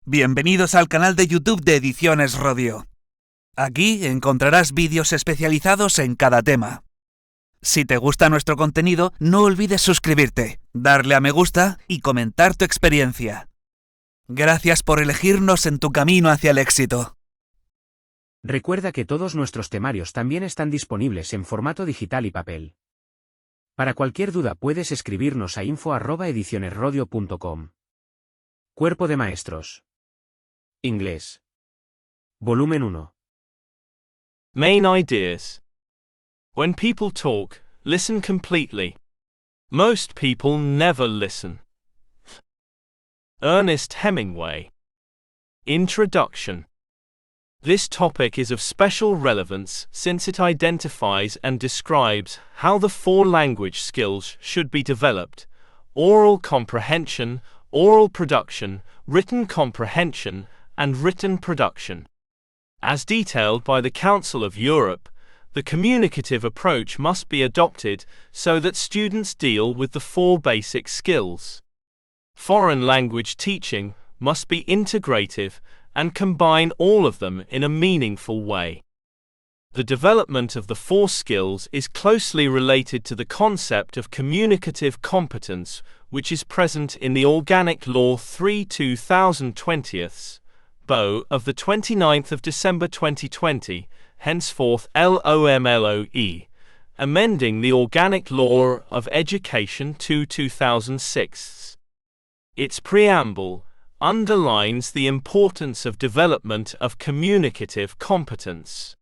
Bienvenidos al canal de YouTube de Ediciones Rodio. Aquí encontrarás vídeos especializados en cada tema. Si te gusta nuestro contenido, no olvides suscribirte, darle a me gusta y comentar tu experiencia. Gracias por elegirnos en tu camino hacia el éxito. Recuerda que todos nuestros temarios también están disponibles en formato digital y papel. Para cualquier duda puedes escribirnos a info@edicionesrodio.com. Cuerpo de Maestros. Inglés. Volumen 1. Main ideas. When people talk, listen completely. Most people never listen. Ernest Hemingway. Introduction. This topic is of special relevance since it identifies and describes how the four language skills should be developed: oral comprehension, oral production, written comprehension, and written production. As detailed by the Council of Europe, the communicative approach must be adopted so that students deal with the four basic skills. Foreign language teaching must be integrative and combine all of them in a meaningful way. The development of the four skills is closely related to the concept of communicative competence, which is present in the Organic Law 3/2020 BO of the 29th of December 2020, henceforth LOMLOE, amending the Organic Law of Education 2006. Its preamble underlines the importance of development of communicative competence.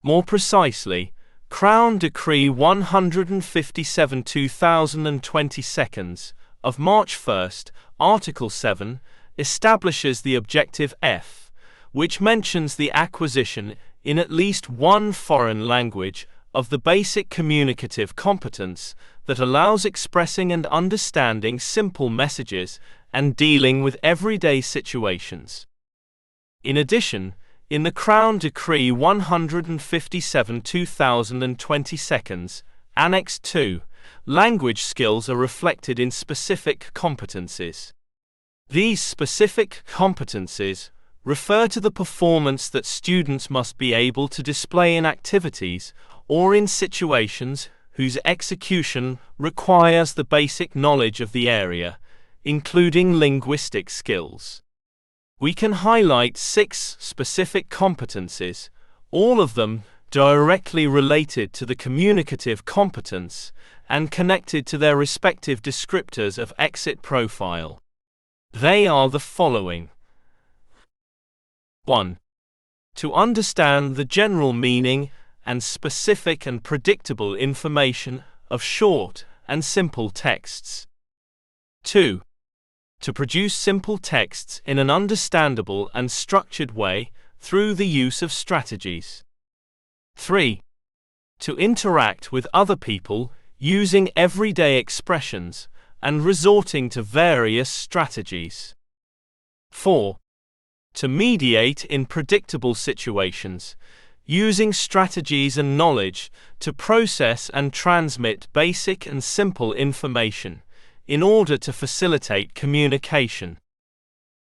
More precisely, Crown Decree 157/2022 of March 1, Article 7, establishes the objective F, which mentions the acquisition in at least one foreign language of the basic communicative competence that allows expressing and understanding simple messages and dealing with everyday situations. In addition, in the Crown Decree 157/2022, Annex 2, language skills are reflected in specific competencies. These specific competencies refer to the performance that students must be able to display in activities or in situations whose execution requires the basic knowledge of the area, including linguistic skills. We can highlight 6 specific competencies, all of them directly related to the communicative competence and connected to their respective descriptors of exit profile. They are the following. 1. To understand the general meaning and specific and predictable information of short and simple texts. 2. To produce simple texts in an understandable and structured way through the use of strategies. 3. To interact with other people using everyday expressions and resorting to various strategies. 4. To mediate in predictable situations, using strategies and knowledge to process and transmit basic and simple information in order to facilitate communication.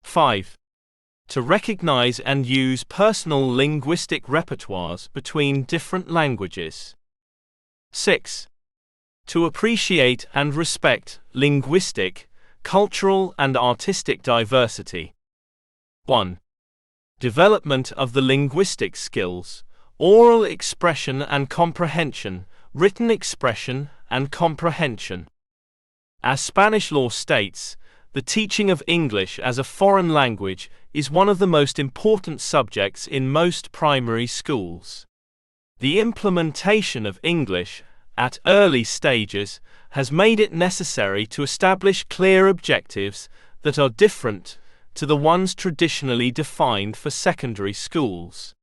5. To recognize and use personal linguistic repertoires between different languages. 6. To appreciate and respect linguistic, cultural, and artistic diversity. 1. Development of the linguistic skills: oral expression and comprehension, written expression and comprehension. As Spanish law states, the teaching of English as a foreign language is one of the most important subjects in most primary schools. The implementation of English at early stages has made it necessary to establish clear objectives that are different to the ones traditionally defined for secondary schools.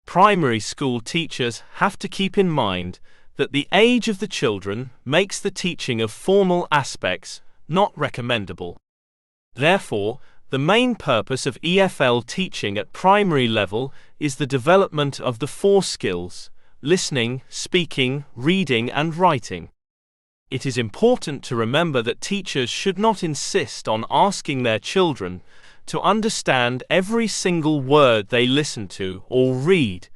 Primary school teachers have to keep in mind that the age of the children makes the teaching of formal aspects not recommendable. Therefore, the main purpose of EFL teaching at primary level is the development of the four skills: listening, speaking, reading, and writing. It is important to remember that teachers should not insist on asking their children to understand every single word they listen to or read,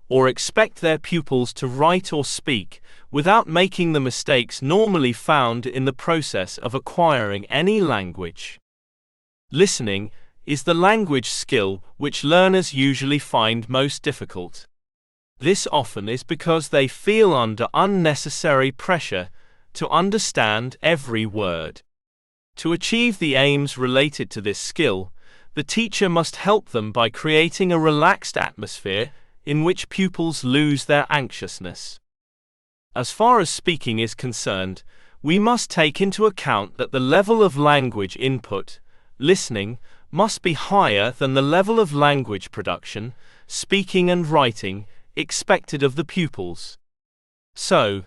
or expect their pupils to write or speak without making the mistakes normally found in the process of acquiring any language. Listening is the language skill which learners usually find most difficult. This often is because they feel under unnecessary pressure to understand every word. To achieve the aims related to this skill, the teacher must help them by creating a relaxed atmosphere in which pupils lose their anxiousness. As far as speaking is concerned, we must take into account that the level of language input, listening, must be higher than the level of language production, speaking and writing, expected of the pupils. So,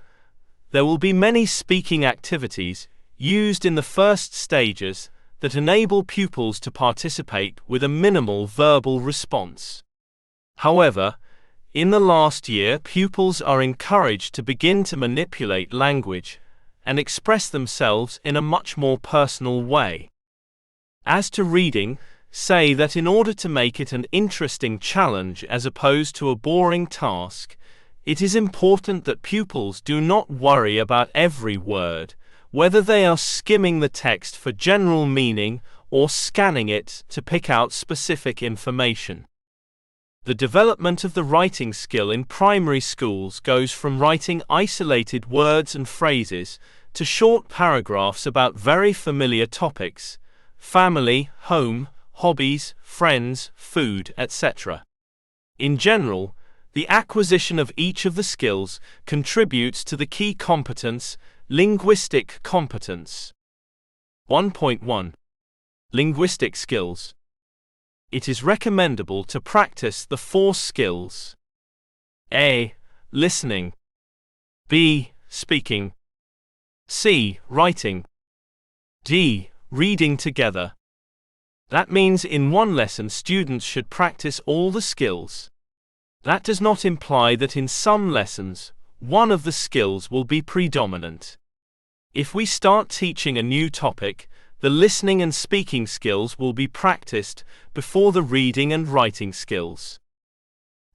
there will be many speaking activities used in the first stages that enable pupils to participate with a minimal verbal response. However, in the last year, pupils are encouraged to begin to manipulate language and express themselves in a much more personal way. As to reading, say that in order to make it an interesting challenge as opposed to a boring task, it is important that pupils do not worry about every word, whether they are skimming the text for general meaning or scanning it to pick out specific information. The development of the writing skill in primary schools goes from writing isolated words and phrases to short paragraphs about very familiar topics: family, home, hobbies, friends, food, etc. In general, the acquisition of each of the skills contributes to the key competence, linguistic competence. 1.1. Linguistic skills. It is recommendable to practice the 4 skills: A. Listening, B. Speaking, C. Writing, D. Reading together. That means in one lesson students should practice all the skills. That does not imply that in some lessons, one of the skills will be predominant. If we start teaching a new topic, the listening and speaking skills will be practiced before the reading and writing skills.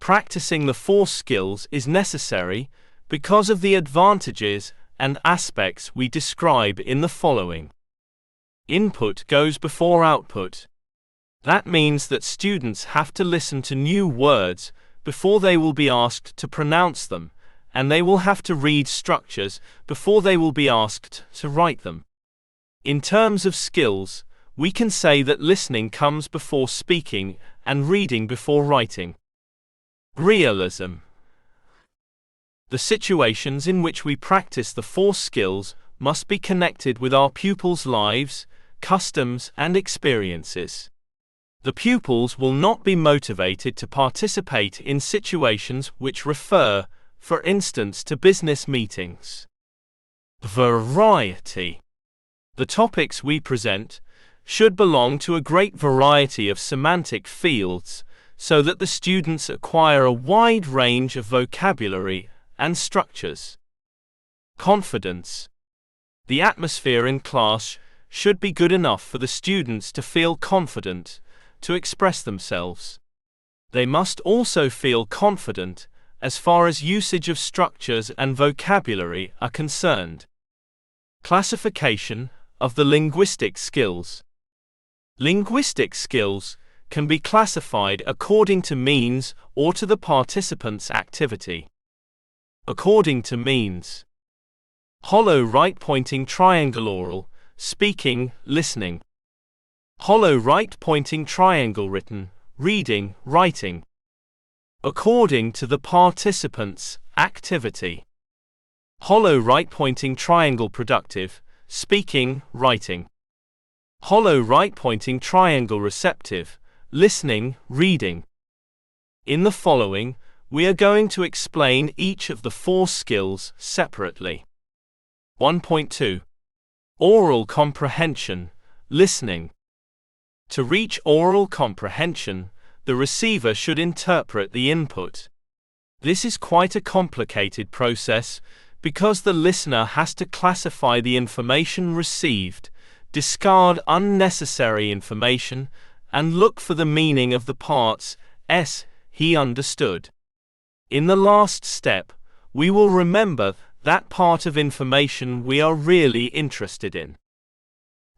Practicing the 4 skills is necessary because of the advantages and aspects we describe in the following. Input goes before output. That means that students have to listen to new words before they will be asked to pronounce them, and they will have to read structures before they will be asked to write them. In terms of skills, we can say that listening comes before speaking and reading before writing. Realism. The situations in which we practice the 4 skills must be connected with our pupils' lives, customs, and experiences. The pupils will not be motivated to participate in situations which refer, for instance, to business meetings. Variety. The topics we present should belong to a great variety of semantic fields so that the students acquire a wide range of vocabulary and structures. Confidence. The atmosphere in class should be good enough for the students to feel confident to express themselves. They must also feel confident as far as usage of structures and vocabulary are concerned. Classification of the linguistic skills. Linguistic skills can be classified according to means or to the participant's activity. According to means: hollow right pointing triangle oral, speaking, listening. Hollow right pointing triangle written, reading, writing. According to the participant's activity: hollow right pointing triangle productive, speaking, writing. Hollow right pointing triangle receptive, listening, reading. In the following, we are going to explain each of the 4 skills separately. 1.2. Oral comprehension, listening. To reach oral comprehension, the receiver should interpret the input. This is quite a complicated process because the listener has to classify the information received, discard unnecessary information, and look for the meaning of the parts S he understood. In the last step, we will remember that part of information we are really interested in.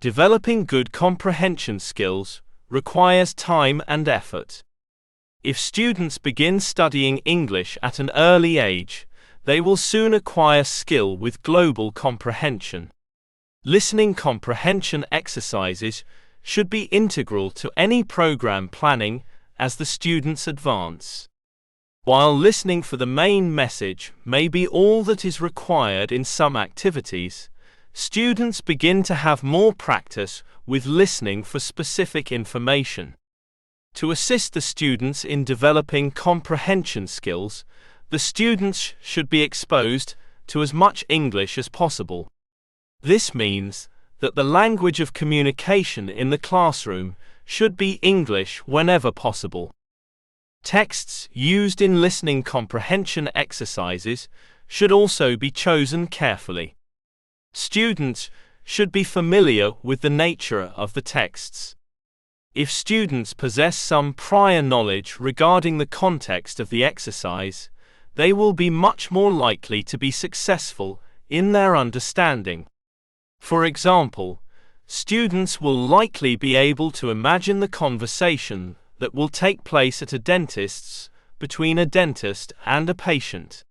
Developing good comprehension skills requires time and effort. If students begin studying English at an early age, they will soon acquire skill with global comprehension. Listening comprehension exercises should be integral to any program planning as the students advance. While listening for the main message may be all that is required in some activities, students begin to have more practice with listening for specific information. To assist the students in developing comprehension skills, the students should be exposed to as much English as possible. This means that the language of communication in the classroom should be English whenever possible. Texts used in listening comprehension exercises should also be chosen carefully. Students should be familiar with the nature of the texts. If students possess some prior knowledge regarding the context of the exercise, they will be much more likely to be successful in their understanding. For example, students will likely be able to imagine the conversation that will take place at a dentist's between a dentist and a patient.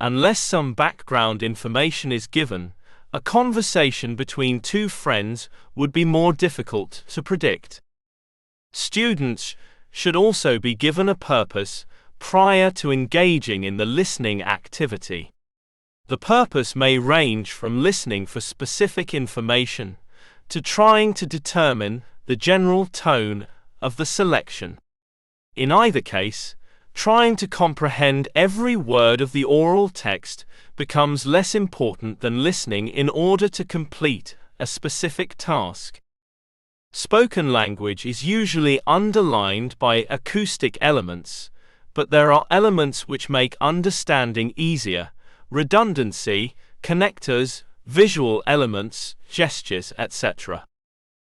Unless some background information is given, a conversation between two friends would be more difficult to predict. Students should also be given a purpose prior to engaging in the listening activity. The purpose may range from listening for specific information to trying to determine the general tone of the selection. In either case, trying to comprehend every word of the oral text becomes less important than listening in order to complete a specific task. Spoken language is usually underlined by acoustic elements, but there are elements which make understanding easier: redundancy, connectors, visual elements, gestures, etc.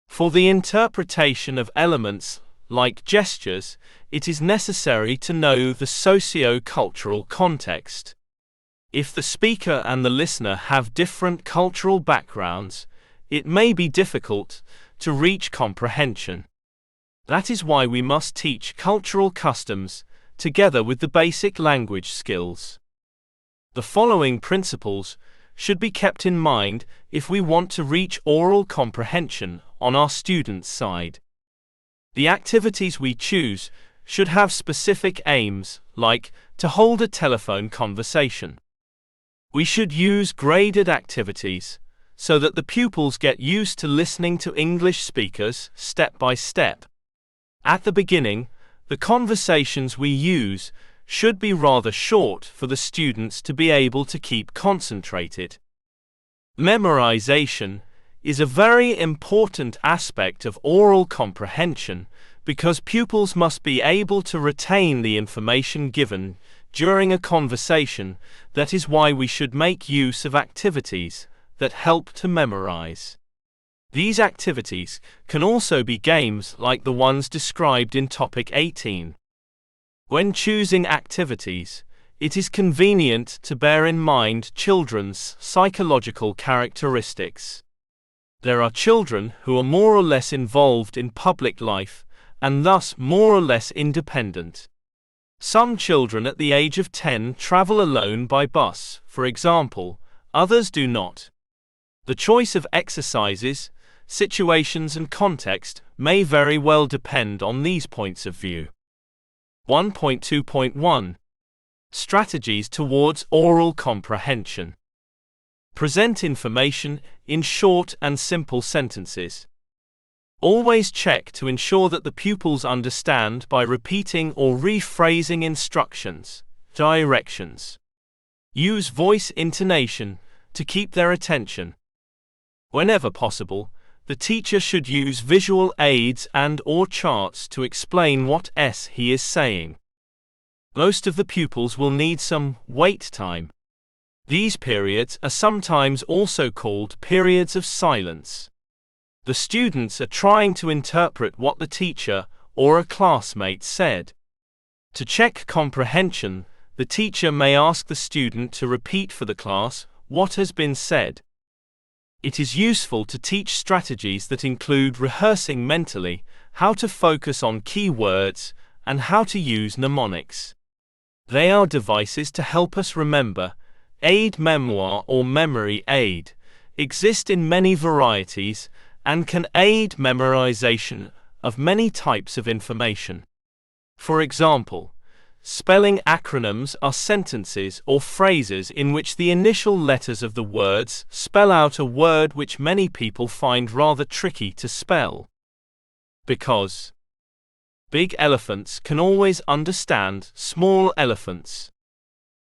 For the interpretation of elements like gestures, it is necessary to know the socio-cultural context. If the speaker and the listener have different cultural backgrounds, it may be difficult to reach comprehension. That is why we must teach cultural customs together with the basic language skills. The following principles should be kept in mind if we want to reach oral comprehension on our students' side. The activities we choose should have specific aims, like to hold a telephone conversation. We should use graded activities so that the pupils get used to listening to English speakers step by step. At the beginning, the conversations we use should be rather short for the students to be able to keep concentrated. Memorization is a very important aspect of oral comprehension because pupils must be able to retain the information given during a conversation. That is why we should make use of activities that help to memorize. These activities can also be games like the ones described in Topic 18. When choosing activities, it is convenient to bear in mind children's psychological characteristics. There are children who are more or less involved in public life and thus more or less independent. Some children at the age of 10 travel alone by bus, for example, others do not. The choice of exercises, situations and context may very well depend on these points of view. 1.2.1 Strategies towards oral comprehension. Present information in short and simple sentences. Always check to ensure that the pupils understand by repeating or rephrasing instructions, directions. Use voice intonation to keep their attention. Whenever possible, the teacher should use visual aids and/or charts to explain what he is saying. Most of the pupils will need some wait time. These periods are sometimes also called periods of silence. The students are trying to interpret what the teacher or a classmate said. To check comprehension, the teacher may ask the student to repeat for the class what has been said. It is useful to teach strategies that include rehearsing mentally, how to focus on key words, and how to use mnemonics. They are devices to help us remember. Aid memoir or memory aid exist in many varieties and can aid memorization of many types of information. For example, spelling acronyms are sentences or phrases in which the initial letters of the words spell out a word which many people find rather tricky to spell. Because big elephants can always understand small elephants.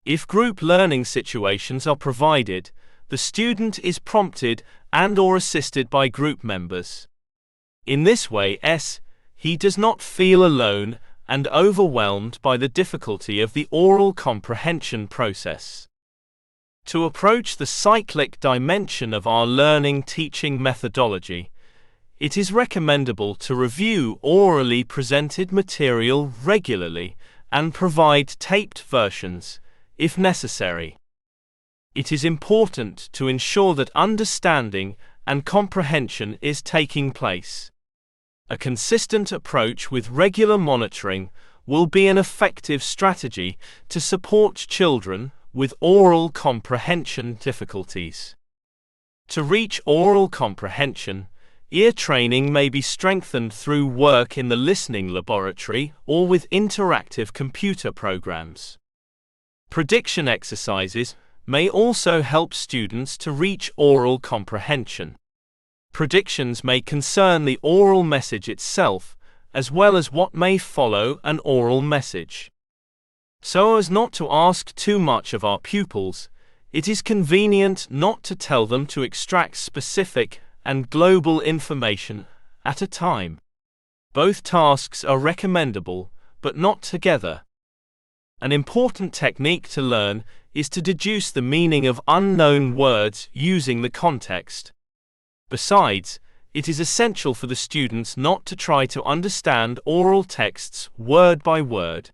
If group learning situations are provided, the student is prompted and/or assisted by group members. In this way, he does not feel alone and overwhelmed by the difficulty of the oral comprehension process. To approach the cyclic dimension of our learning teaching methodology, it is recommendable to review orally presented material regularly and provide taped versions, if necessary. It is important to ensure that understanding and comprehension is taking place. A consistent approach with regular monitoring will be an effective strategy to support children with oral comprehension difficulties. To reach oral comprehension, ear training may be strengthened through work in the listening laboratory or with interactive computer programs. Prediction exercises may also help students to reach oral comprehension. Predictions may concern the oral message itself, as well as what may follow an oral message. So as not to ask too much of our pupils, it is convenient not to tell them to extract specific and global information at a time. Both tasks are recommendable, but not together. An important technique to learn is to deduce the meaning of unknown words using the context. Besides, it is essential for the students not to try to understand oral texts word by word.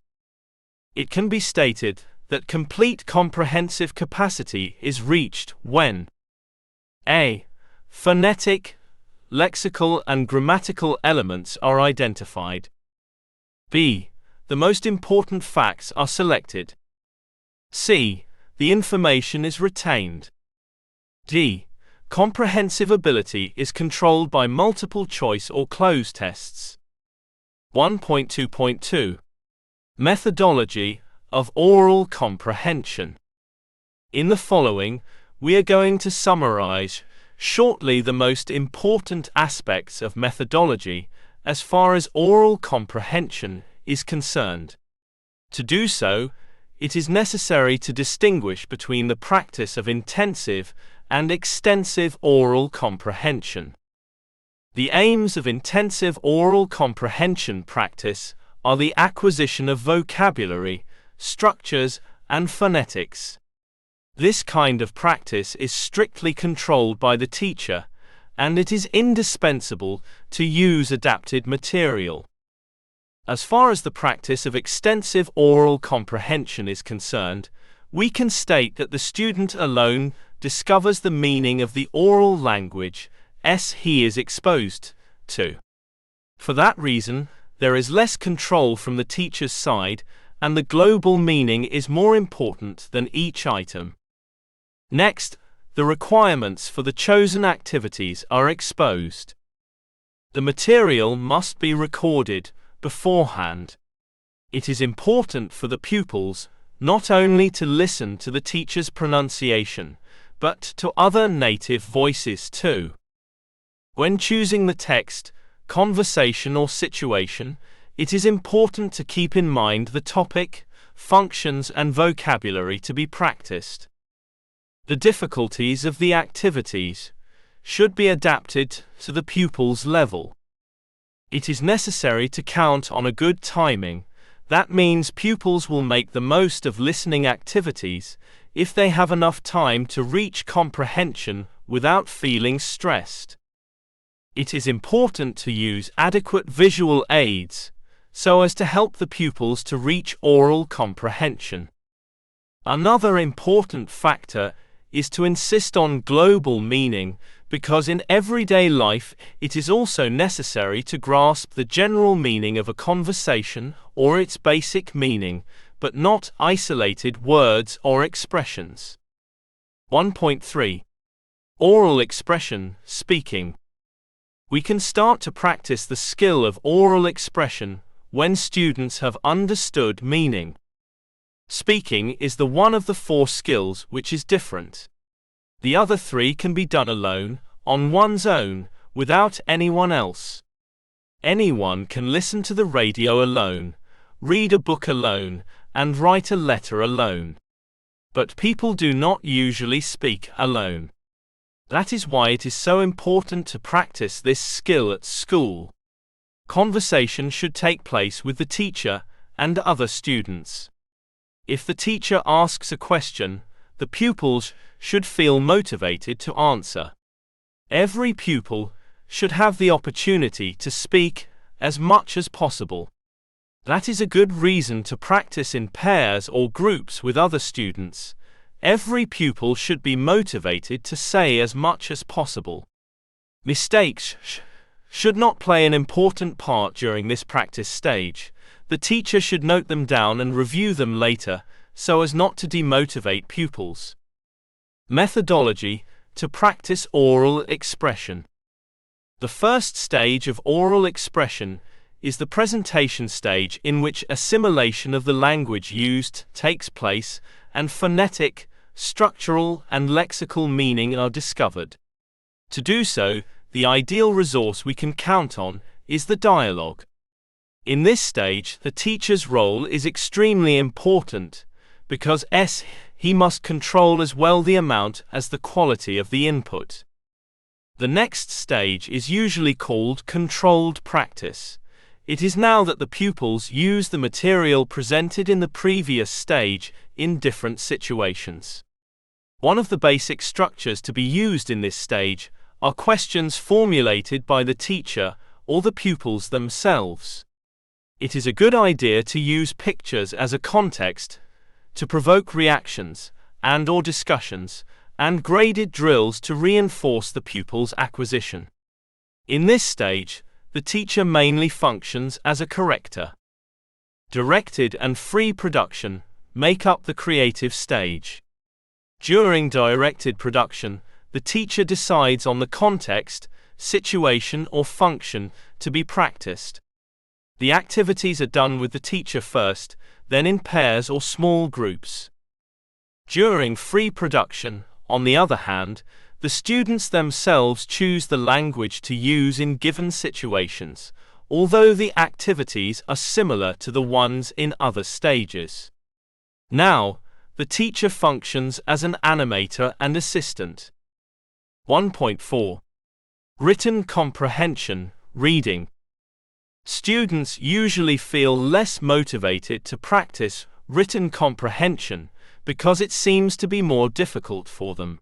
It can be stated that complete comprehensive capacity is reached when a. Phonetic, lexical and grammatical elements are identified. b. The most important facts are selected. c. The information is retained. d. Comprehensive ability is controlled by multiple choice or cloze tests. 1.2.2 Methodology of oral comprehension. In the following, we are going to summarize shortly the most important aspects of methodology as far as oral comprehension is concerned. To do so, it is necessary to distinguish between the practice of intensive and extensive oral comprehension. The aims of intensive oral comprehension practice are the acquisition of vocabulary, structures, and phonetics. This kind of practice is strictly controlled by the teacher, and it is indispensable to use adapted material. As far as the practice of extensive oral comprehension is concerned, we can state that the student alone discovers the meaning of the oral language he is exposed to. For that reason, there is less control from the teacher's side, and the global meaning is more important than each item. Next, the requirements for the chosen activities are exposed. The material must be recorded beforehand. It is important for the pupils not only to listen to the teacher's pronunciation, but to other native voices too. When choosing the text, conversation or situation, it is important to keep in mind the topic, functions and vocabulary to be practiced. The difficulties of the activities should be adapted to the pupil's level. It is necessary to count on a good timing. That means pupils will make the most of listening activities if they have enough time to reach comprehension without feeling stressed. It is important to use adequate visual aids so as to help the pupils to reach oral comprehension. Another important factor is to insist on global meaning, because in everyday life it is also necessary to grasp the general meaning of a conversation or its basic meaning, but not isolated words or expressions. 1.3. Oral expression, speaking. We can start to practice the skill of oral expression when students have understood meaning. Speaking is the one of the 4 skills which is different. The other 3 can be done alone, on one's own, without anyone else. Anyone can listen to the radio alone, read a book alone, and write a letter alone. But people do not usually speak alone. That is why it is so important to practice this skill at school. Conversation should take place with the teacher and other students. If the teacher asks a question, the pupils should feel motivated to answer. Every pupil should have the opportunity to speak as much as possible. That is a good reason to practice in pairs or groups with other students. Every pupil should be motivated to say as much as possible. Mistakes should not play an important part during this practice stage. The teacher should note them down and review them later, so as not to demotivate pupils. Methodology to practice oral expression. The first stage of oral expression is the presentation stage, in which assimilation of the language used takes place and phonetic, structural, and lexical meaning are discovered. To do so, the ideal resource we can count on is the dialogue. In this stage, the teacher's role is extremely important because he must control as well the amount as the quality of the input. The next stage is usually called controlled practice. It is now that the pupils use the material presented in the previous stage in different situations. One of the basic structures to be used in this stage are questions formulated by the teacher or the pupils themselves. It is a good idea to use pictures as a context to provoke reactions and/or discussions, and graded drills to reinforce the pupils' acquisition. In this stage, the teacher mainly functions as a corrector. Directed and free production make up the creative stage. During directed production, the teacher decides on the context, situation, or function to be practiced. The activities are done with the teacher first, then in pairs or small groups. During free production, on the other hand, the students themselves choose the language to use in given situations, although the activities are similar to the ones in other stages. Now, the teacher functions as an animator and assistant. 1.4. Written comprehension, reading. Students usually feel less motivated to practice written comprehension because it seems to be more difficult for them.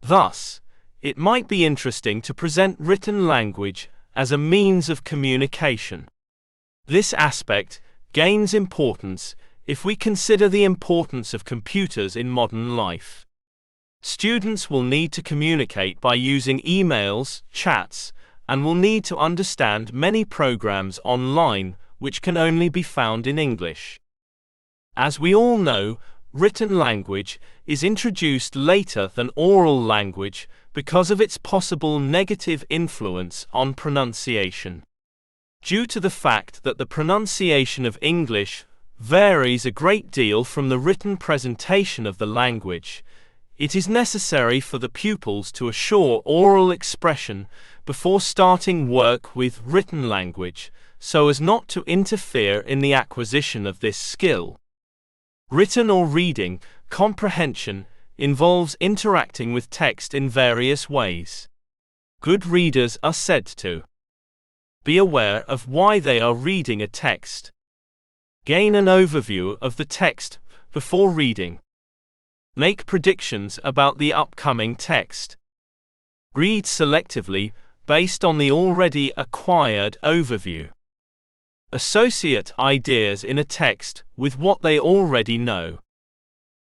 Thus, it might be interesting to present written language as a means of communication. This aspect gains importance if we consider the importance of computers in modern life. Students will need to communicate by using emails, chats, and will need to understand many programs online which can only be found in English. As we all know, written language is introduced later than oral language because of its possible negative influence on pronunciation. Due to the fact that the pronunciation of English varies a great deal from the written presentation of the language, it is necessary for the pupils to assure oral expression before starting work with written language, so as not to interfere in the acquisition of this skill. Written or reading comprehension involves interacting with text in various ways. Good readers are said to be aware of why they are reading a text, gain an overview of the text before reading, make predictions about the upcoming text, read selectively based on the already acquired overview. Associate ideas in a text with what they already know.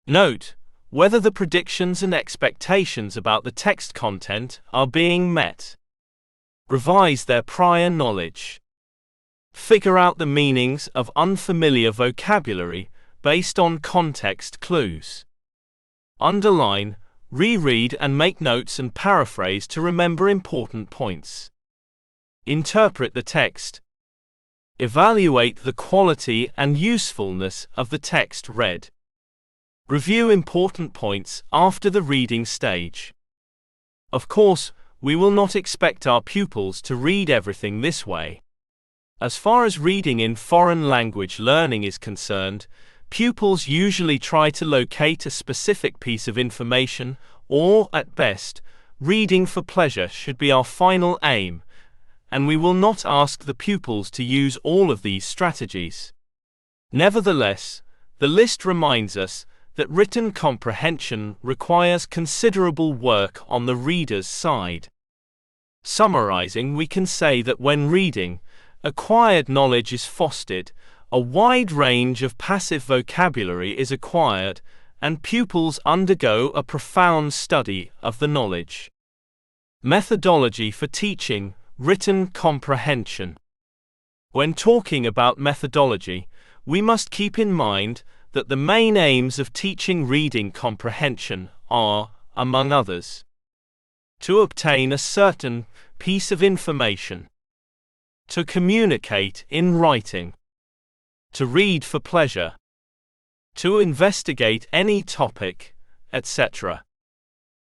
Note whether the predictions and expectations about the text content are being met. Revise their prior knowledge. Figure out the meanings of unfamiliar vocabulary based on context clues. Underline, reread and make notes and paraphrase to remember important points. Interpret the text. Evaluate the quality and usefulness of the text read. Review important points after the reading stage. Of course, we will not expect our pupils to read everything this way. As far as reading in foreign language learning is concerned, pupils usually try to locate a specific piece of information, or, at best, reading for pleasure should be our final aim, and we will not ask the pupils to use all of these strategies. Nevertheless, the list reminds us that written comprehension requires considerable work on the reader's side. Summarizing, we can say that when reading, acquired knowledge is fostered, a wide range of passive vocabulary is acquired, and pupils undergo a profound study of the knowledge. Methodology for teaching written comprehension. When talking about methodology, we must keep in mind that the main aims of teaching reading comprehension are, among others, to obtain a certain piece of information, to communicate in writing, to read for pleasure, to investigate any topic, etc.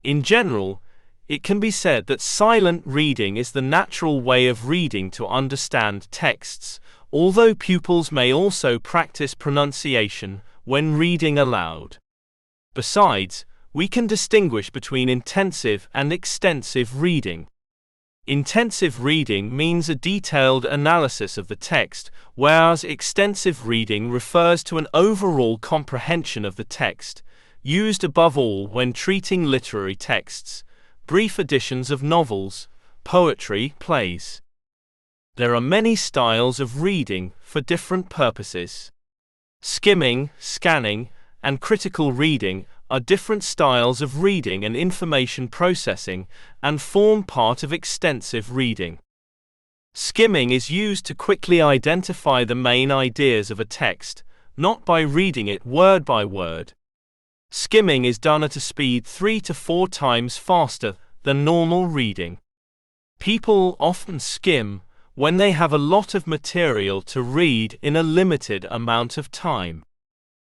In general, it can be said that silent reading is the natural way of reading to understand texts, although pupils may also practice pronunciation when reading aloud. Besides, we can distinguish between intensive and extensive reading. Intensive reading means a detailed analysis of the text, whereas extensive reading refers to an overall comprehension of the text, used above all when treating literary texts, brief editions of novels, poetry, plays. There are many styles of reading for different purposes. Skimming, scanning, and critical reading are different styles of reading and information processing, and form part of extensive reading. Skimming is used to quickly identify the main ideas of a text, not by reading it word by word. Skimming is done at a speed 3 to 4 times faster than normal reading. People often skim when they have a lot of material to read in a limited amount of time.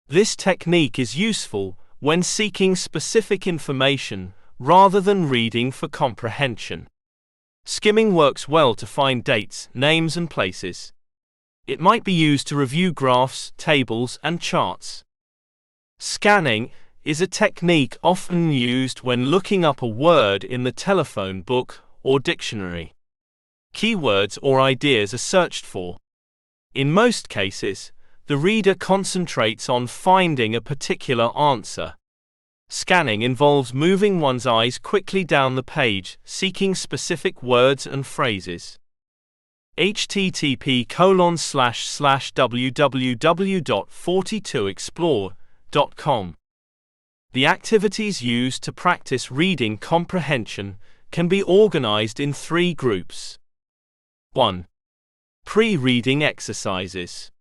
This technique is useful when seeking specific information rather than reading for comprehension. Skimming works well to find dates, names, and places. It might be used to review graphs, tables, and charts. Scanning is a technique often used when looking up a word in the telephone book or dictionary. Keywords or ideas are searched for. In most cases, the reader concentrates on finding a particular answer. Scanning involves moving one's eyes quickly down the page, seeking specific words and phrases. http://www.42explore.com. The activities used to practice reading comprehension can be organized in 3 groups. 1. Pre-reading exercises.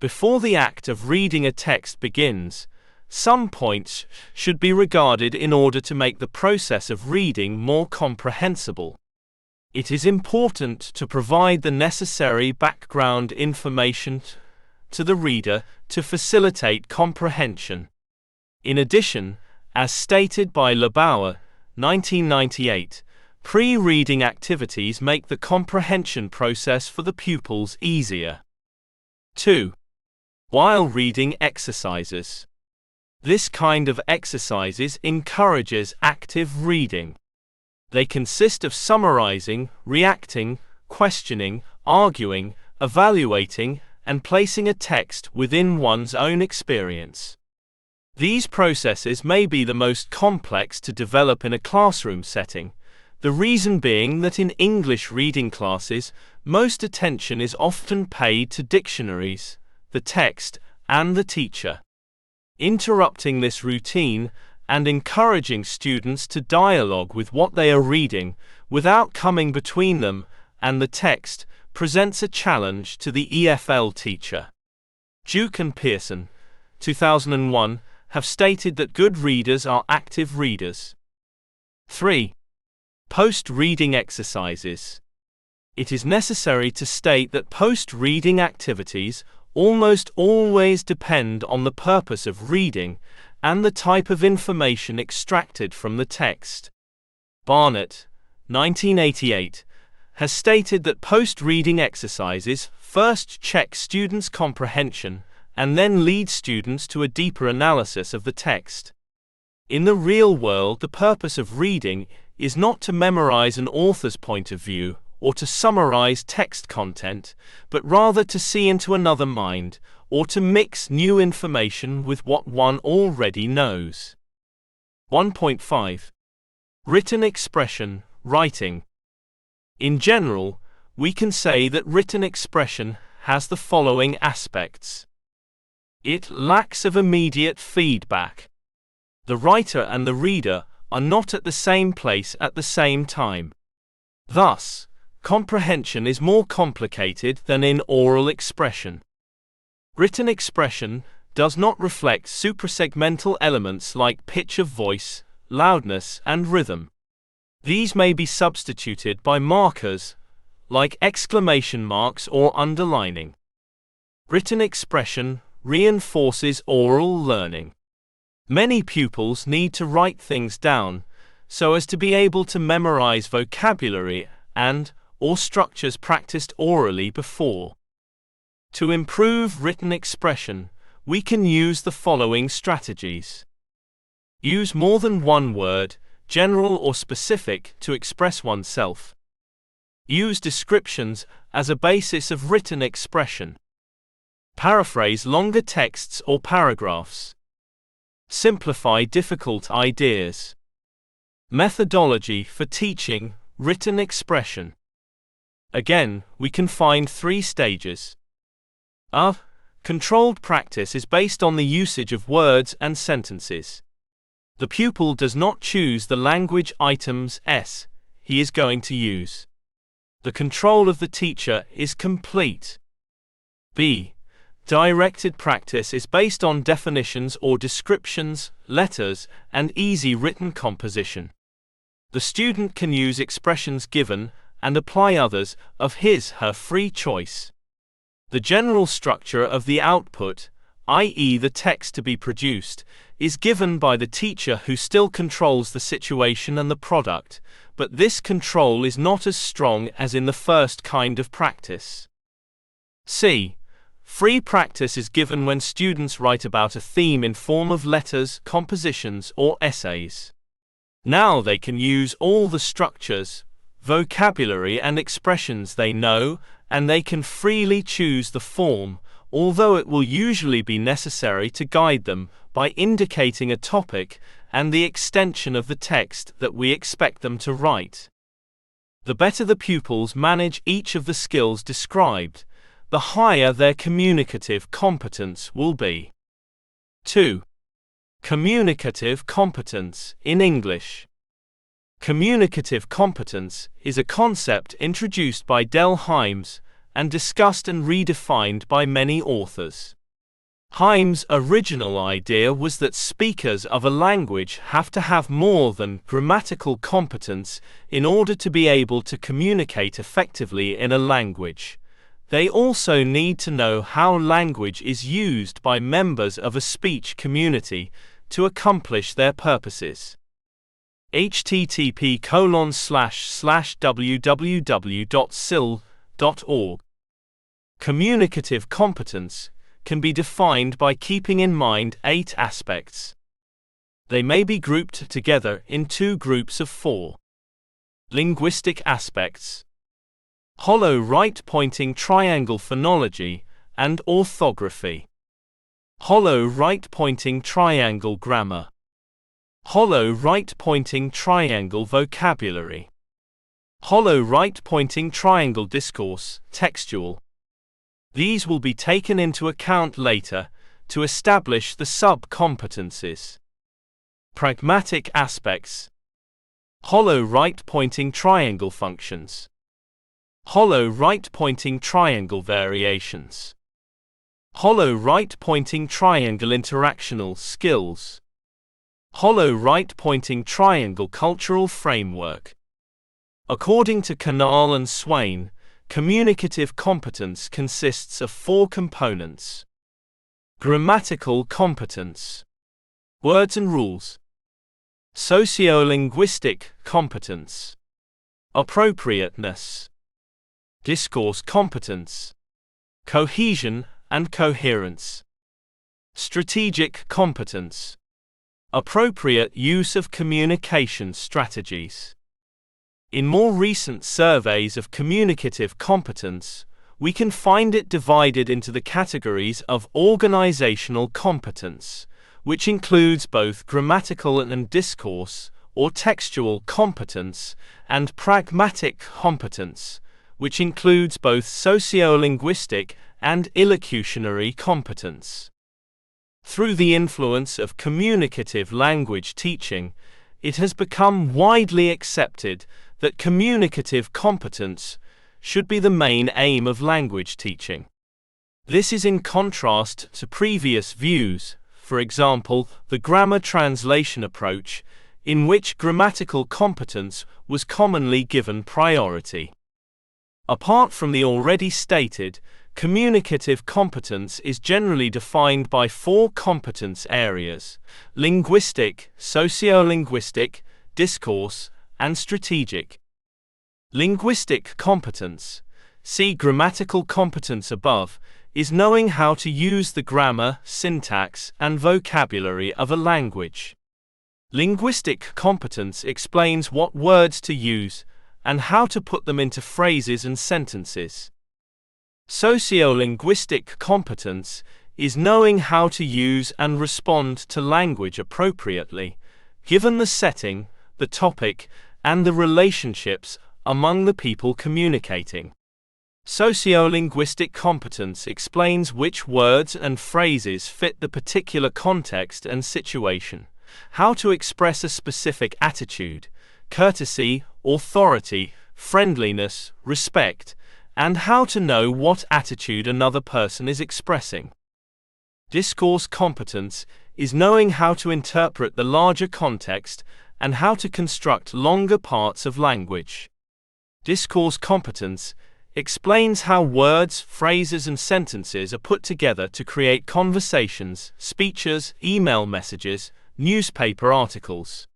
Before the act of reading a text begins, some points should be regarded in order to make the process of reading more comprehensible. It is important to provide the necessary background information to the reader to facilitate comprehension. In addition, as stated by Lebauer, 1998, pre-reading activities make the comprehension process for the pupils easier. 2. While reading exercises. This kind of exercises encourages active reading. They consist of summarizing, reacting, questioning, arguing, evaluating, and placing a text within one's own experience. These processes may be the most complex to develop in a classroom setting, The reason being that in English reading classes, most attention is often paid to dictionaries, the text, and the teacher. Interrupting this routine and encouraging students to dialogue with what they are reading without coming between them and the text presents a challenge to the EFL teacher. Duke and Pearson, 2001, have stated that good readers are active readers. 3. Post-reading exercises. It is necessary to state that post-reading activities almost always depend on the purpose of reading and the type of information extracted from the text. Barnett, 1988, has stated that post-reading exercises first check students' comprehension and then lead students to a deeper analysis of the text. In the real world, the purpose of reading is not to memorize an author's point of view or to summarize text content, but rather to see into another mind or to mix new information with what one already knows. 1.5. Written expression, writing. In general, we can say that written expression has the following aspects. It lacks of immediate feedback. The writer and the reader are not at the same place at the same time. Thus, comprehension is more complicated than in oral expression. Written expression does not reflect suprasegmental elements like pitch of voice, loudness, and rhythm. These may be substituted by markers, like exclamation marks or underlining. Written expression reinforces oral learning. Many pupils need to write things down so as to be able to memorize vocabulary or structures practiced orally before. To improve written expression, we can use the following strategies. Use more than one word, general or specific, to express oneself. Use descriptions as a basis of written expression. Paraphrase longer texts or paragraphs. Simplify difficult ideas. Methodology for teaching written expression. Again, we can find 3 stages. Controlled practice is based on the usage of words and sentences. The pupil does not choose the language items he is going to use. The control of the teacher is complete. B. Directed practice is based on definitions or descriptions, letters, and easy written composition. The student can use expressions given and apply others of his/her free choice. The general structure of the output, i.e. the text to be produced, is given by the teacher who still controls the situation and the product, but this control is not as strong as in the first kind of practice. C. Free practice is given when students write about a theme in form of letters, compositions, or essays. Now they can use all the structures, vocabulary, and expressions they know, and they can freely choose the form, although it will usually be necessary to guide them by indicating a topic and the extension of the text that we expect them to write. The better the pupils manage each of the skills described, the higher their communicative competence will be. 2. Communicative competence in English. Communicative competence is a concept introduced by Del Hymes and discussed and redefined by many authors. Hymes' original idea was that speakers of a language have to have more than grammatical competence in order to be able to communicate effectively in a language. They also need to know how language is used by members of a speech community to accomplish their purposes. http://www.sil.org. Communicative competence can be defined by keeping in mind 8 aspects. They may be grouped together in 2 groups of 4. Linguistic aspects. Hollow right-pointing triangle phonology and orthography. Hollow right-pointing triangle grammar. Hollow right-pointing triangle vocabulary. hollow right-pointing triangle discourse, textual. These will be taken into account later to establish the sub-competencies. Pragmatic aspects. Hollow right-pointing triangle functions. Hollow right-pointing triangle variations. Hollow right-pointing triangle interactional skills. Hollow right-pointing triangle cultural framework. According to Canal and Swain, communicative competence consists of 4 components. Grammatical competence. Words and rules. Sociolinguistic competence. Appropriateness. Discourse competence. Cohesion and coherence. Strategic competence. Appropriate use of communication strategies. In more recent surveys of communicative competence, we can find it divided into the categories of organizational competence, which includes both grammatical and discourse or textual competence, and pragmatic competence, which includes both sociolinguistic and illocutionary competence. Through the influence of communicative language teaching, it has become widely accepted that communicative competence should be the main aim of language teaching. This is in contrast to previous views, for example, the grammar translation approach, in which grammatical competence was commonly given priority. Apart from the already stated, communicative competence is generally defined by 4 competence areas: linguistic, sociolinguistic, discourse, and strategic. Linguistic competence, see grammatical competence above, is knowing how to use the grammar, syntax, and vocabulary of a language. Linguistic competence explains what words to use and how to put them into phrases and sentences. Sociolinguistic competence is knowing how to use and respond to language appropriately, given the setting, the topic, and the relationships among the people communicating. Sociolinguistic competence explains which words and phrases fit the particular context and situation, how to express a specific attitude, courtesy, authority, friendliness, respect, and how to know what attitude another person is expressing. Discourse competence is knowing how to interpret the larger context and how to construct longer parts of language. Discourse competence explains how words, phrases, and sentences are put together to create conversations, speeches, email messages, newspaper articles.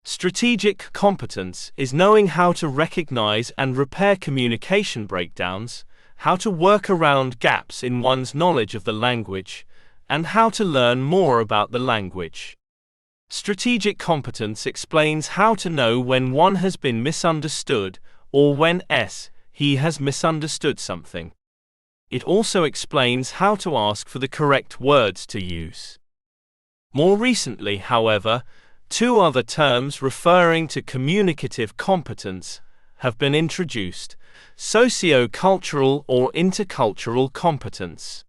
Strategic competence is knowing how to recognize and repair communication breakdowns, how to work around gaps in one's knowledge of the language, and how to learn more about the language. Strategic competence explains how to know when one has been misunderstood or when he has misunderstood something. It also explains how to ask for the correct words to use. More recently, however, 2 other terms referring to communicative competence have been introduced: socio-cultural or intercultural competence.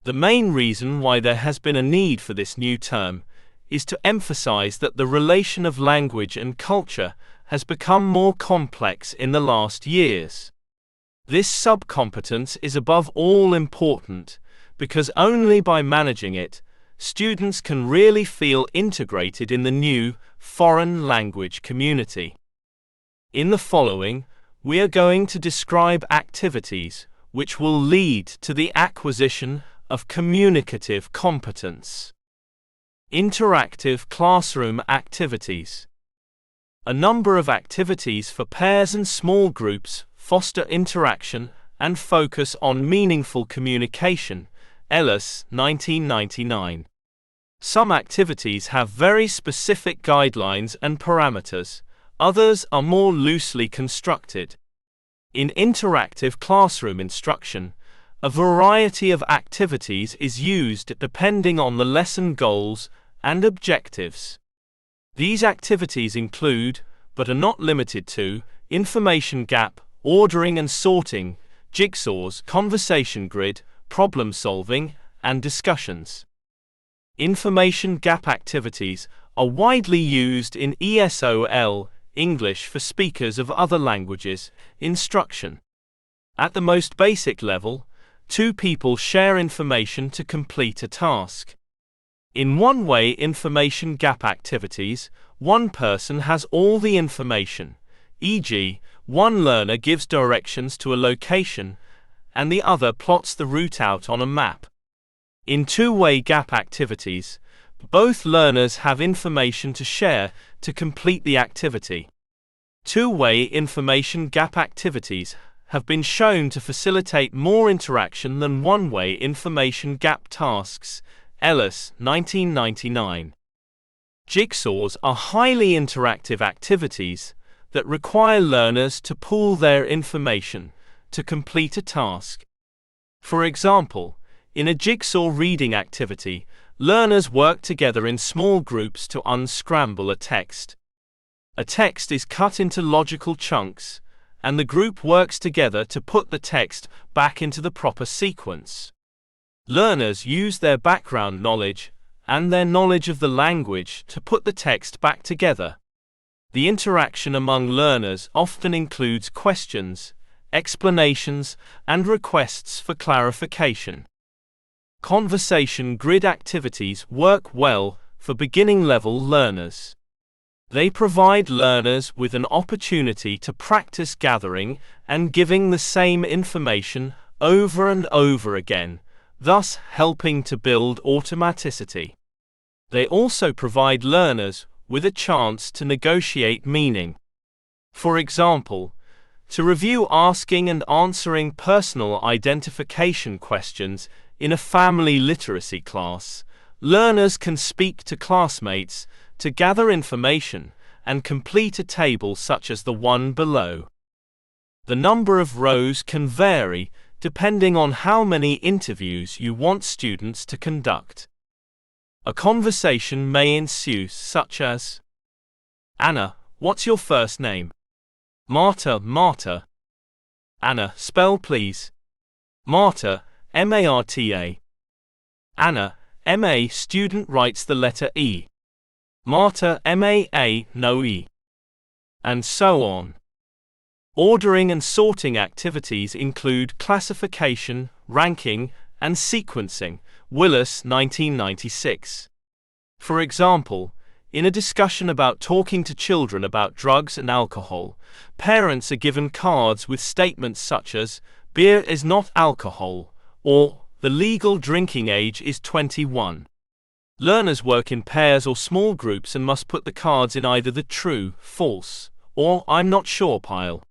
The main reason why there has been a need for this new term is to emphasize that the relation of language and culture has become more complex in the last years. This subcompetence is above all important because only by managing it, students can really feel integrated in the new, foreign language community. In the following, we are going to describe activities which will lead to the acquisition of communicative competence. Interactive classroom activities. A number of activities for pairs and small groups foster interaction and focus on meaningful communication. Ellis, 1999. Some activities have very specific guidelines and parameters, others are more loosely constructed. In interactive classroom instruction, a variety of activities is used depending on the lesson goals and objectives. These activities include but are not limited to, information gap, ordering and sorting, jigsaws, conversation grid, problem solving, and discussions. Information gap activities are widely used in ESOL, English for speakers of other languages, instruction. At the most basic level, two people share information to complete a task. In one-way information gap activities, one person has all the information, e.g., one learner gives directions to a location, and the other plots the route out on a map. In two-way gap activities, both learners have information to share to complete the activity. Two-way information gap activities have been shown to facilitate more interaction than one-way information gap tasks. Ellis, 1999. Jigsaws are highly interactive activities that require learners to pool their information to complete a task. For example, in a jigsaw reading activity, learners work together in small groups to unscramble a text. A text is cut into logical chunks, and the group works together to put the text back into the proper sequence. Learners use their background knowledge and their knowledge of the language to put the text back together. The interaction among learners often includes questions, explanations, and requests for clarification. Conversation grid activities work well for beginning-level learners. They provide learners with an opportunity to practice gathering and giving the same information over and over again, thus helping to build automaticity. They also provide learners with a chance to negotiate meaning. For example, to review asking and answering personal identification questions in a family literacy class, learners can speak to classmates to gather information and complete a table such as the one below. The number of rows can vary depending on how many interviews you want students to conduct. A conversation may ensue such as, Anna, what's your first name? Marta, Marta. Anna, spell please. Marta, M-A-R-T-A. Anna, M-A, student writes the letter E. Marta, M-A-A, no E. And so on. Ordering and sorting activities include classification, ranking, and sequencing. Willis, 1996. For example, in a discussion about talking to children about drugs and alcohol, parents are given cards with statements such as, beer is not alcohol, or, the legal drinking age is 21. Learners work in pairs or small groups and must put the cards in either the true, false, or I'm not sure pile.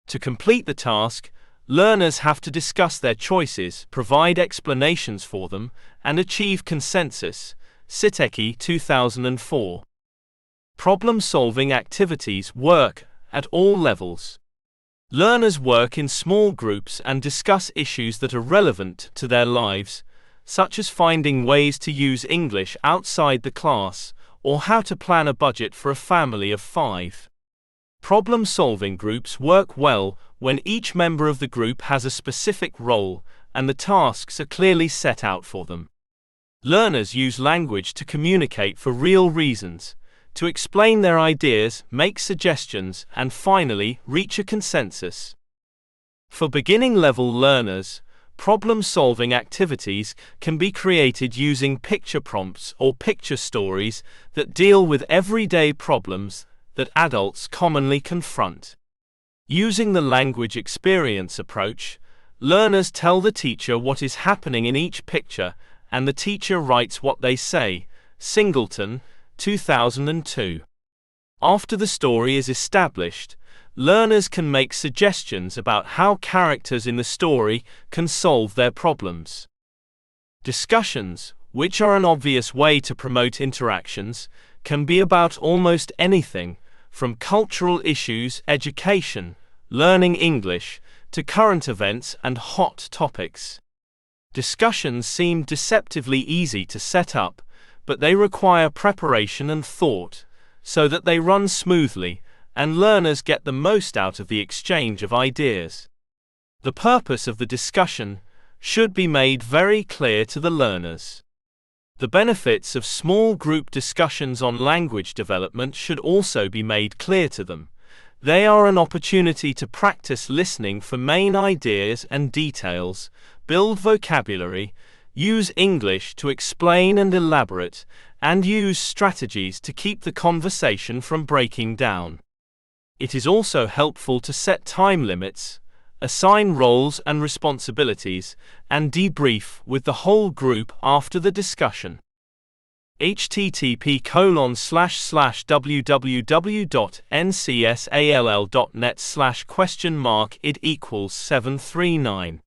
To complete the task, learners have to discuss their choices, provide explanations for them, and achieve consensus. Siteki, 2004. Problem-solving activities work at all levels. Learners work in small groups and discuss issues that are relevant to their lives, such as finding ways to use English outside the class, or how to plan a budget for a family of 5. Problem-solving groups work well when each member of the group has a specific role and the tasks are clearly set out for them. Learners use language to communicate for real reasons, to explain their ideas, make suggestions, and finally, reach a consensus. For beginning-level learners, problem-solving activities can be created using picture prompts or picture stories that deal with everyday problems that adults commonly confront. Using the language experience approach, learners tell the teacher what is happening in each picture, and the teacher writes what they say. Singleton, 2002. After the story is established, learners can make suggestions about how characters in the story can solve their problems. Discussions, which are an obvious way to promote interactions, can be about almost anything, from cultural issues, education, learning English, to current events and hot topics. Discussions seem deceptively easy to set up, but they require preparation and thought, so that they run smoothly and learners get the most out of the exchange of ideas. The purpose of the discussion should be made very clear to the learners. The benefits of small group discussions on language development should also be made clear to them. They are an opportunity to practice listening for main ideas and details, build vocabulary, use English to explain and elaborate, and use strategies to keep the conversation from breaking down. It is also helpful to set time limits, assign roles and responsibilities, and debrief with the whole group after the discussion. http://www.ncsall.net/?id=739.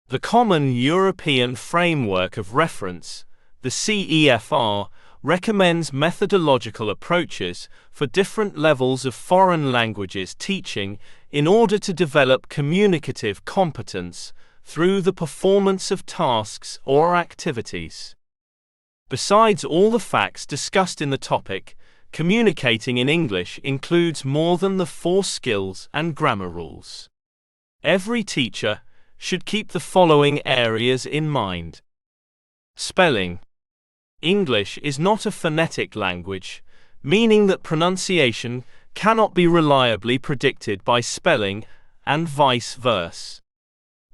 The Common European Framework of Reference, the CEFR, recommends methodological approaches for different levels of foreign languages teaching in order to develop communicative competence through the performance of tasks or activities. Besides all the facts discussed in the topic, communicating in English includes more than the 4 skills and grammar rules. Every teacher should keep the following areas in mind. Spelling. English is not a phonetic language, meaning that pronunciation cannot be reliably predicted by spelling, and vice versa.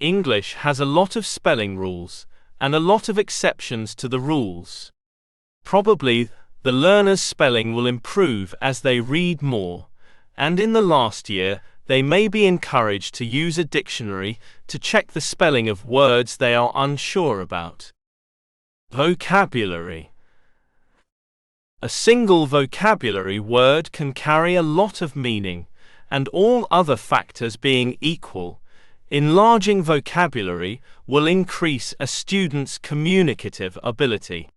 English has a lot of spelling rules, and a lot of exceptions to the rules. Probably, the learner's spelling will improve as they read more, and in the last year, they may be encouraged to use a dictionary to check the spelling of words they are unsure about. Vocabulary. A single vocabulary word can carry a lot of meaning, and all other factors being equal, enlarging vocabulary will increase a student's communicative ability.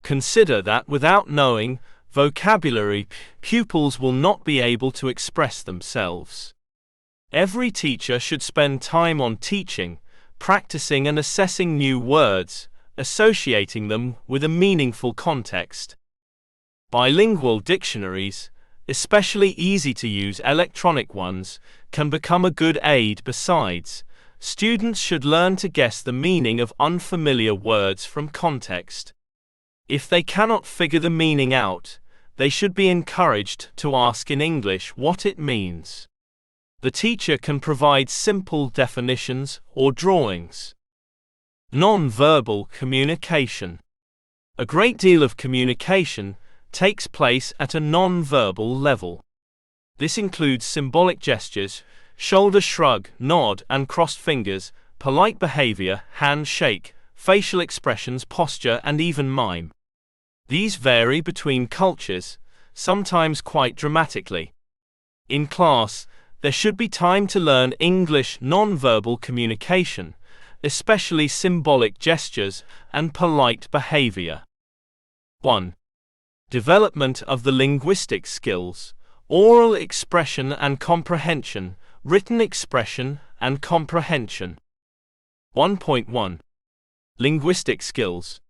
Consider that without knowing vocabulary, pupils will not be able to express themselves. Every teacher should spend time on teaching, practicing and assessing new words, associating them with a meaningful context. Bilingual dictionaries, especially easy-to-use electronic ones, can become a good aid. Besides, students should learn to guess the meaning of unfamiliar words from context. If they cannot figure the meaning out, they should be encouraged to ask in English what it means. The teacher can provide simple definitions or drawings. Non-verbal communication. A great deal of communication takes place at a non-verbal level. This includes symbolic gestures, shoulder shrug, nod and crossed fingers, polite behavior, handshake, facial expressions, posture and even mime. These vary between cultures, sometimes quite dramatically. In class, there should be time to learn English non-verbal communication, especially symbolic gestures and polite behavior. 1. Development of the linguistic skills, oral expression and comprehension, written expression and comprehension. 1.1. Linguistic skills.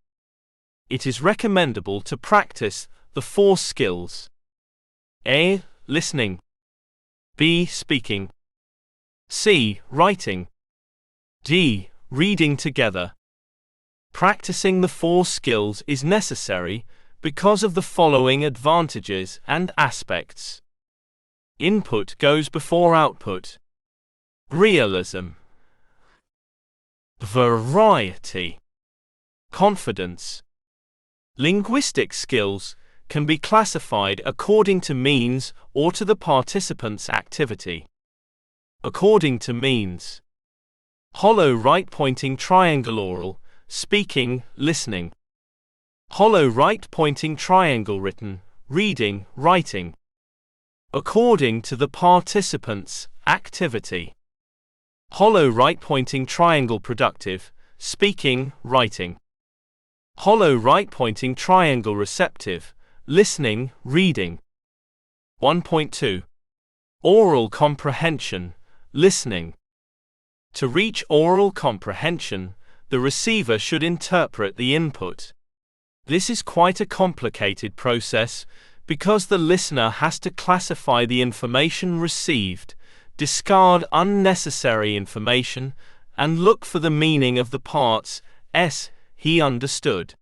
It is recommendable to practice the 4 skills. A. Listening. B. Speaking. C. Writing. D. Reading together. Practicing the 4 skills is necessary because of the following advantages and aspects. Input goes before output. Realism. Variety. Confidence. Linguistic skills can be classified according to means or to the participant's activity. According to means. Hollow right pointing triangle oral, speaking, listening. Hollow right pointing triangle written, reading, writing. According to the participant's activity. Hollow right pointing triangle productive, speaking, writing. Hollow right pointing triangle receptive, listening, reading. 1.2. Oral comprehension, listening. To reach oral comprehension, the receiver should interpret the input. This is quite a complicated process because the listener has to classify the information received, discard unnecessary information, and look for the meaning of the parts he understood.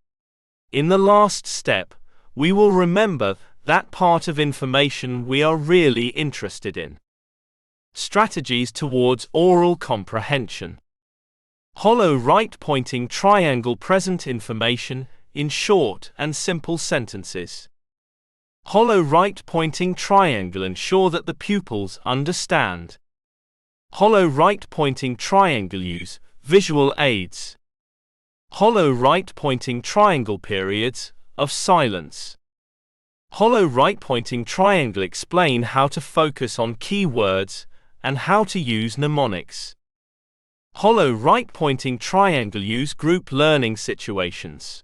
In the last step, we will remember that part of information we are really interested in. Strategies towards oral comprehension. Hollow right-pointing triangle present information in short and simple sentences. Hollow right-pointing triangle ensure that the pupils understand. Hollow right-pointing triangle use visual aids. Hollow right-pointing triangle periods of silence. Hollow right-pointing triangle explain how to focus on key words and how to use mnemonics. Hollow right-pointing triangle use group learning situations.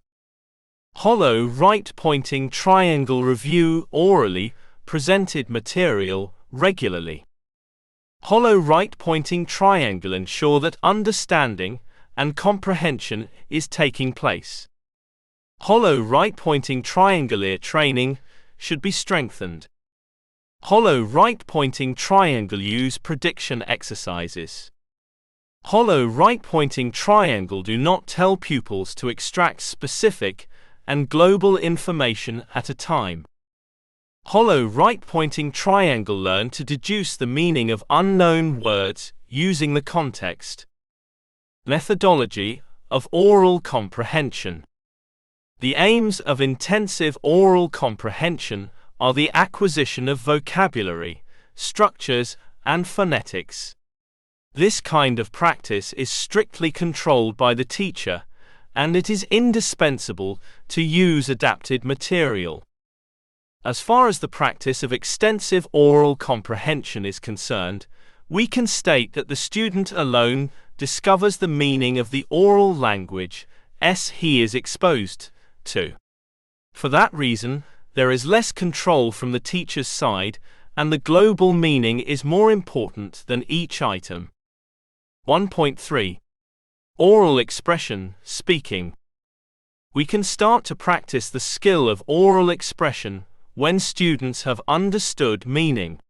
Hollow right-pointing triangle review orally presented material regularly. Hollow right-pointing triangle ensure that understanding and comprehension is taking place. Hollow right-pointing triangle ear training should be strengthened. Hollow right-pointing triangle use prediction exercises. Hollow right-pointing triangle do not tell pupils to extract specific and global information at a time. Hollow right-pointing triangle learn to deduce the meaning of unknown words using the context. Methodology of oral comprehension. The aims of intensive oral comprehension are the acquisition of vocabulary, structures, and phonetics. This kind of practice is strictly controlled by the teacher, and it is indispensable to use adapted material. As far as the practice of extensive oral comprehension is concerned, we can state that the student alone discovers the meaning of the oral language he is exposed to. For that reason, there is less control from the teacher's side, and the global meaning is more important than each item. 1.3. Oral expression, speaking. We can start to practice the skill of oral expression when students have understood meaning.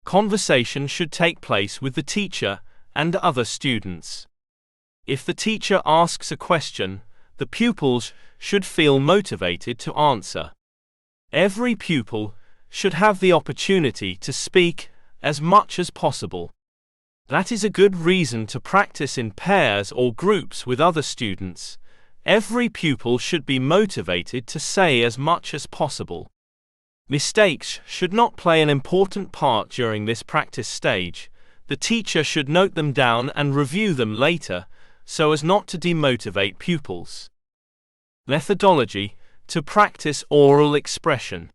Conversation should take place with the teacher and other students. If the teacher asks a question, the pupils should feel motivated to answer. Every pupil should have the opportunity to speak as much as possible. That is a good reason to practice in pairs or groups with other students. Every pupil should be motivated to say as much as possible. Mistakes should not play an important part during this practice stage. The teacher should note them down and review them later, so as not to demotivate pupils. Methodology to practice oral expression.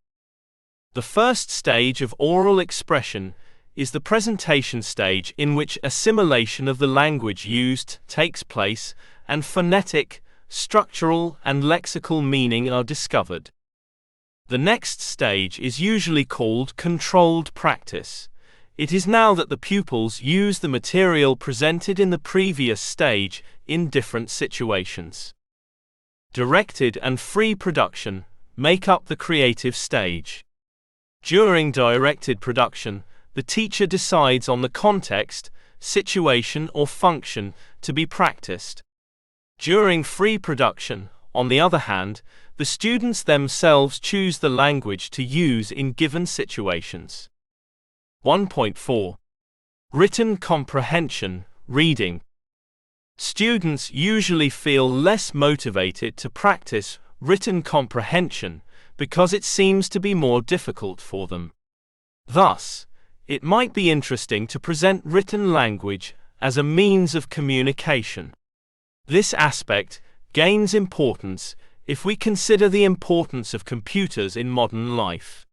The first stage of oral expression is the presentation stage, in which assimilation of the language used takes place and phonetic, structural, and lexical meaning are discovered. The next stage is usually called controlled practice. It is now that the pupils use the material presented in the previous stage in different situations. Directed and free production make up the creative stage. During directed production, the teacher decides on the context, situation, or function to be practiced. During free production, on the other hand, the students themselves choose the language to use in given situations. 1.4. Written comprehension, reading. Students usually feel less motivated to practice written comprehension because it seems to be more difficult for them. Thus, it might be interesting to present written language as a means of communication. This aspect gains importance if we consider the importance of computers in modern life.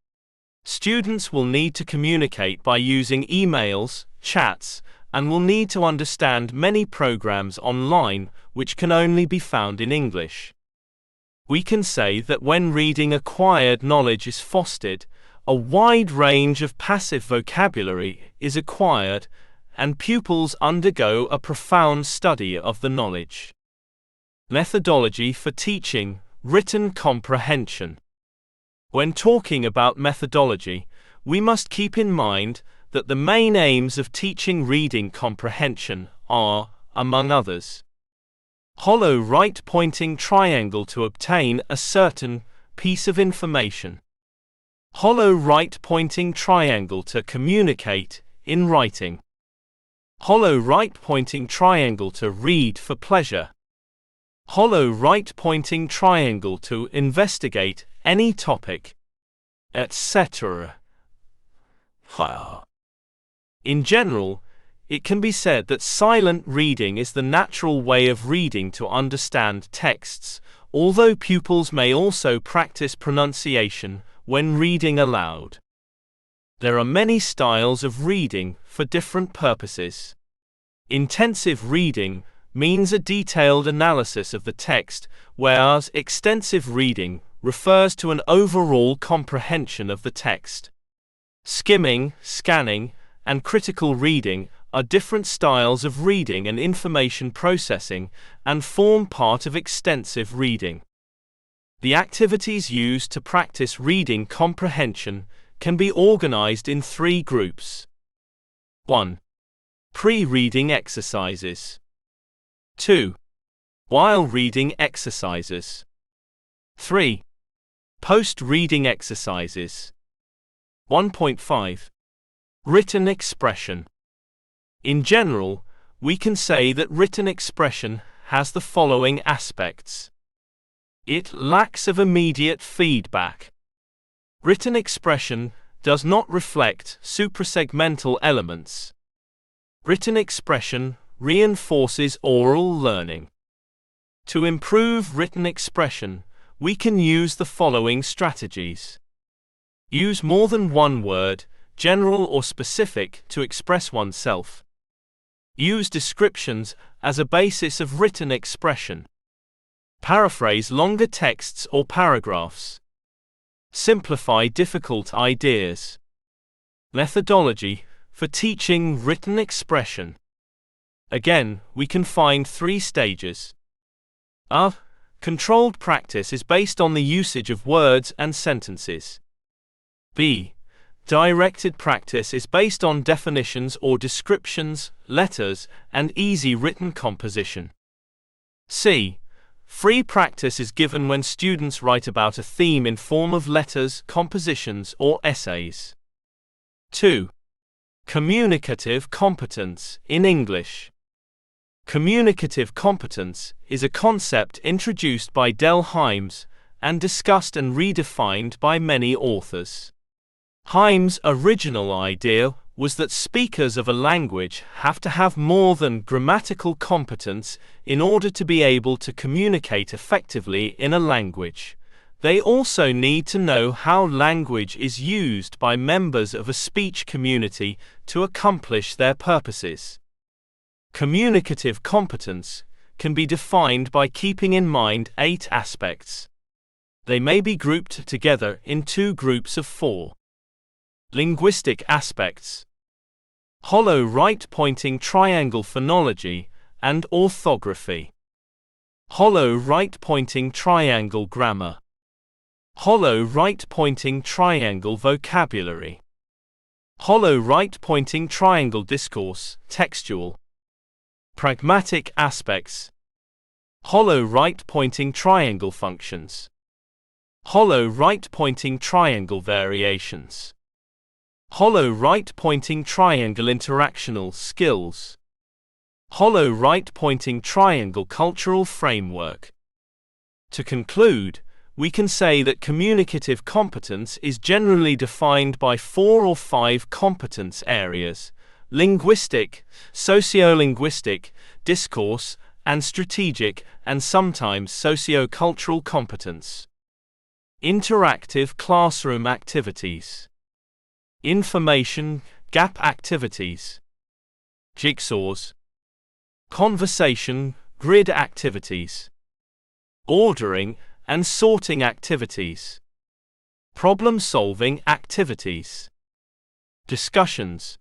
Students will need to communicate by using emails, chats, and will need to understand many programs online which can only be found in English. We can say that when reading acquired knowledge is fostered, a wide range of passive vocabulary is acquired, and pupils undergo a profound study of the knowledge. Methodology for teaching written comprehension. When talking about methodology, we must keep in mind that the main aims of teaching reading comprehension are, among others, follow right pointing triangle to obtain a certain piece of information, follow right pointing triangle to communicate in writing, follow right pointing triangle to read for pleasure, follow right pointing triangle to investigate any topic, etc. In general, it can be said that silent reading is the natural way of reading to understand texts, although pupils may also practice pronunciation when reading aloud. There are many styles of reading for different purposes. Intensive reading means a detailed analysis of the text, whereas extensive reading refers to an overall comprehension of the text. Skimming, scanning, and critical reading are different styles of reading and information processing and form part of extensive reading. The activities used to practice reading comprehension can be organized in 3 groups. 1. Pre-reading exercises. 2. While reading exercises. 3. Post-reading exercises. 1.5. Written expression. In general, we can say that written expression has the following aspects. It lacks of immediate feedback. Written expression does not reflect suprasegmental elements. Written expression reinforces oral learning. To improve written expression, we can use the following strategies. Use more than one word, general or specific, to express oneself. Use descriptions as a basis of written expression. Paraphrase longer texts or paragraphs. Simplify difficult ideas. Methodology for teaching written expression. Again, we can find 3 stages. A. Controlled practice is based on the usage of words and sentences. B. Directed practice is based on definitions or descriptions, letters, and easy written composition. C. Free practice is given when students write about a theme in form of letters, compositions, or essays. 2. Communicative competence in English. Communicative competence is a concept introduced by Del Hymes and discussed and redefined by many authors. Hymes' original idea was that speakers of a language have to have more than grammatical competence in order to be able to communicate effectively in a language. They also need to know how language is used by members of a speech community to accomplish their purposes. Communicative competence can be defined by keeping in mind 8 aspects. They may be grouped together in 2 groups of 4. Linguistic aspects. Hollow right-pointing triangle phonology and orthography. Hollow right-pointing triangle grammar. Hollow right-pointing triangle vocabulary. Hollow right-pointing triangle discourse, textual. Pragmatic aspects. Hollow right-pointing triangle functions. Hollow right-pointing triangle variations. Hollow right-pointing triangle interactional skills. Hollow right-pointing triangle cultural framework. To conclude, we can say that communicative competence is generally defined by 4 or 5 competence areas: linguistic, sociolinguistic, discourse, and strategic, and sometimes socio-cultural competence. Interactive classroom activities. Information gap activities. Jigsaws. Conversation grid activities. Ordering and sorting activities. Problem-solving activities. Discussions.